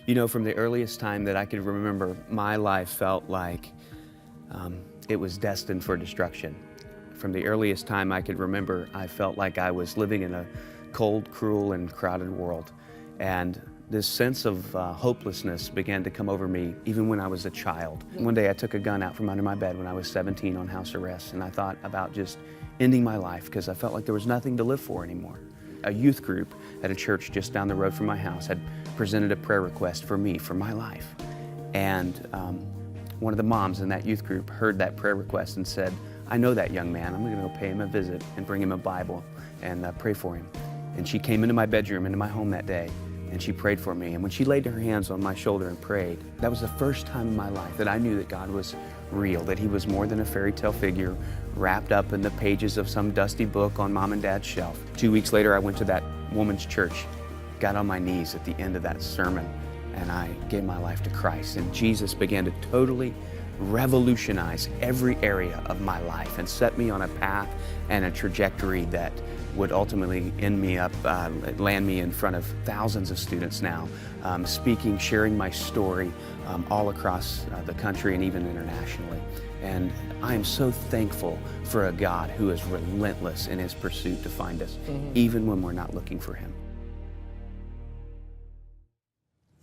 You know, from the earliest time that I could remember, my life felt like it was destined for destruction. From the earliest time I could remember, I felt like I was living in a cold, cruel, and crowded world. And this sense of hopelessness began to come over me even when I was a child. One day I took a gun out from under my bed when I was 17 on house arrest, and I thought about just ending my life because I felt like there was nothing to live for anymore. A youth group at a church just down the road from my house had presented a prayer request for me, for my life. And one of the moms in that youth group heard that prayer request and said, I know that young man, I'm gonna go pay him a visit and bring him a Bible and pray for him. And she came into my bedroom, into my home that day, and she prayed for me. And when she laid her hands on my shoulder and prayed, that was the first time in my life that I knew that God was real, that He was more than a fairy tale figure wrapped up in the pages of some dusty book on mom and dad's shelf. 2 weeks later, I went to that woman's church, got on my knees at the end of that sermon, and I gave my life to Christ. And Jesus began to totally revolutionize every area of my life and set me on a path and a trajectory that would ultimately land me in front of thousands of students now, speaking, sharing my story all across the country and even internationally. And I am so thankful for a God who is relentless in His pursuit to find us, even when we're not looking for Him.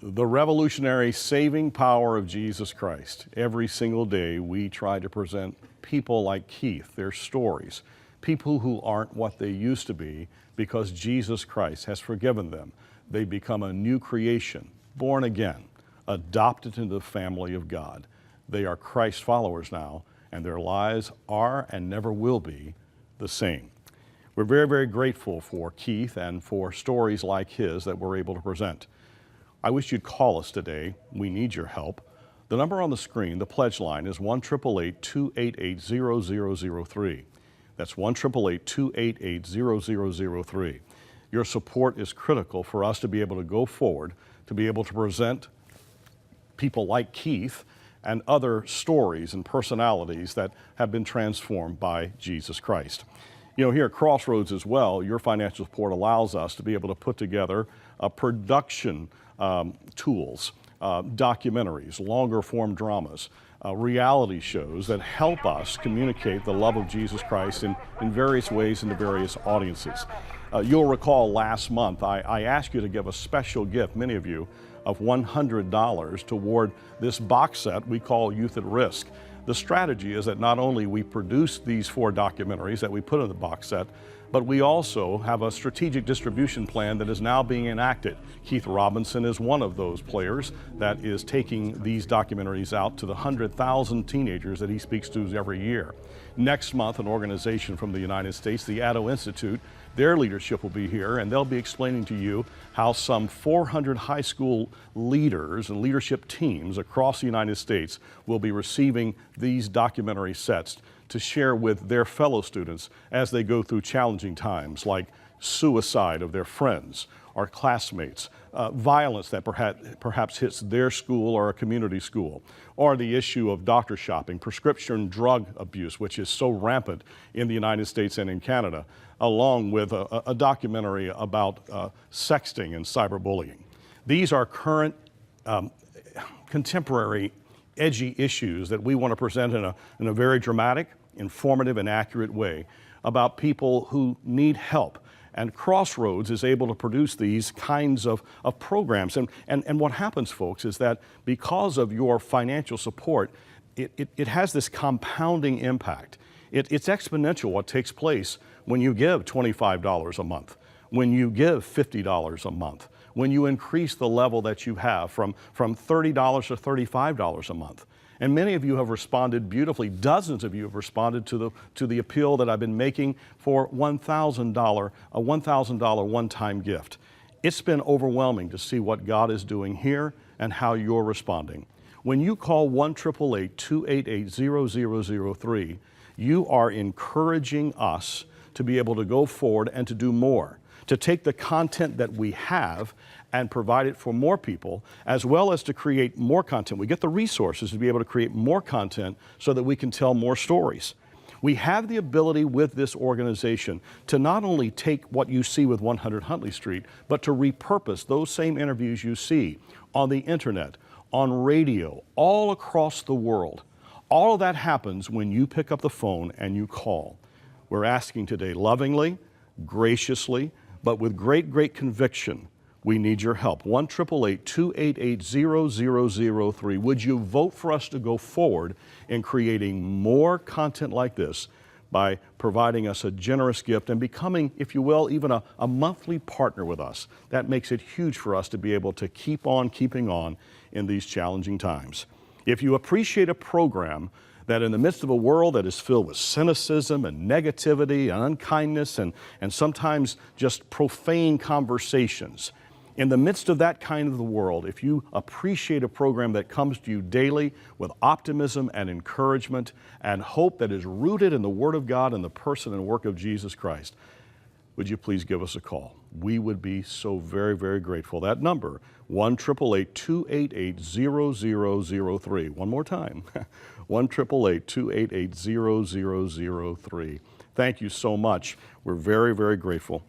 The revolutionary saving power of Jesus Christ. Every single day we try to present people like Keith, their stories, people who aren't what they used to be because Jesus Christ has forgiven them. They become a new creation, born again, adopted into the family of God. They are Christ followers now, and their lives are and never will be the same. We're very, very grateful for Keith and for stories like his that we're able to present. I wish you'd call us today. We need your help. The number on the screen, the pledge line, is 1-888-288-0003. That's 1-888-288-0003. Your support is critical for us to be able to go forward, to be able to present people like Keith and other stories and personalities that have been transformed by Jesus Christ. You know, here at Crossroads as well, your financial support allows us to be able to put together a production tools, documentaries, longer form dramas, reality shows that help us communicate the love of Jesus Christ in various ways into various audiences. You'll recall last month I asked you to give a special gift, many of you, of $100 toward this box set we call Youth at Risk. The strategy is that not only we produce these 4 documentaries that we put in the box set, but we also have a strategic distribution plan that is now being enacted. Keith Robinson is one of those players that is taking these documentaries out to the 100,000 teenagers that he speaks to every year. Next month, an organization from the United States, the Addo Institute, their leadership will be here, and they'll be explaining to you how some 400 high school leaders and leadership teams across the United States will be receiving these documentary sets to share with their fellow students as they go through challenging times like suicide of their friends or classmates, violence that perhaps hits their school or a community school, or the issue of doctor shopping, prescription drug abuse, which is so rampant in the United States and in Canada, along with a documentary about sexting and cyberbullying. These are current, contemporary, edgy issues that we want to present in a very dramatic, informative, and accurate way about people who need help. And Crossroads is able to produce these kinds of programs. And what happens, folks, is that because of your financial support, it has this compounding impact. It's exponential what takes place when you give $25 a month, when you give $50 a month, when you increase the level that you have from $30 to $35 a month. And many of you have responded beautifully. Dozens of you have responded to the appeal that I've been making for a $1,000 one-time gift. It's been overwhelming to see what God is doing here and how you're responding. When you call 1-888-288-0003, you are encouraging us to be able to go forward and to do more, to take the content that we have and provide it for more people, as well as to create more content. We get the resources to be able to create more content so that we can tell more stories. We have the ability with this organization to not only take what you see with 100 Huntley Street, but to repurpose those same interviews you see on the internet, on radio, all across the world. All of that happens when you pick up the phone and you call. We're asking today lovingly, graciously, but with great conviction, we need your help. 1-888-288-0003. Would you vote for us to go forward in creating more content like this by providing us a generous gift and becoming, if you will, even a monthly partner with us? That makes it huge for us to be able to keep on keeping on in these challenging times. If you appreciate a program that in the midst of a world that is filled with cynicism and negativity and unkindness and sometimes just profane conversations, in the midst of that kind of the world, if you appreciate a program that comes to you daily with optimism and encouragement and hope that is rooted in the Word of God and the person and work of Jesus Christ, would you please give us a call? We would be so very grateful. That number, 1-888-288-0003. One more time, 1-888-288-0003. Thank you so much. We're very grateful.